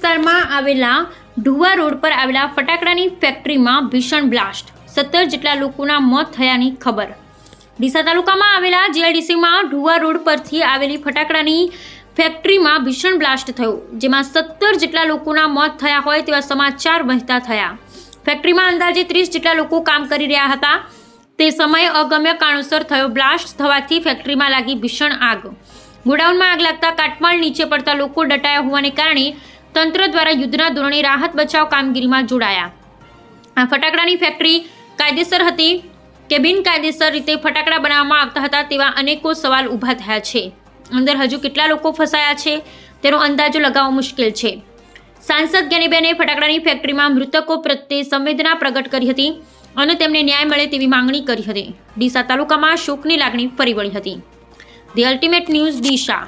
વિસ્તારમાં આવેલા ઢુવા રોડ પર આવેલા ફટાકડાની ફેક્ટરીમાં ભીષણ બ્લાસ્ટ, 17 જેટલા લોકોના મોત થયાની ખબર। ડીસા તાલુકામાં આવેલા જીઆઈડીસીમાં ઢુવા રોડ પરથી આવેલી ફટાકડાની ફેક્ટરીમાં ભીષણ બ્લાસ્ટ થયો, જેમાં 17 જેટલા લોકોના મોત થયા હોય તેવા સમાચાર વહેતા થયા। ફેક્ટરીમાં અંદાજે 30 જેટલા લોકો કામ કરી રહ્યા હતા। તે સમયે અગમ્ય કારણોસર થયો બ્લાસ્ટ થવાથી ફેક્ટરીમાં લાગી ભીષણ આગ। ગોડાઉનમાં આગ લાગતા કાટમાળ નીચે પડતા લોકો દટાયા હોવાને કારણે તંત્ર દ્વારા યુદ્ધના ધોરણે રાહત બચાવ કામગીરીમાં જોડાયા। આ ફટાકડાની ફેક્ટરી કાયદેસર હતી કે બિનકાયદેસર રીતે ફટાકડા બનાવવામાં આવતા હતા તેવા અનેકો સવાલ ઊભા થયા છે। અંદર હજુ કેટલા લોકો ફસાયા છે તેનો અંદાજો લગાવવો મુશ્કેલ છે। સાંસદ જ્ઞાનીબેને ફટાકડાની ફેક્ટરીમાં મૃતકો પ્રત્યે સંવેદના પ્રગટ કરી હતી અને તેમને ન્યાય મળે તેવી માંગણી કરી હતી। ડીસા તાલુકામાં શોકની લાગણી ફરી વળી હતી। The ultimate news Deesa.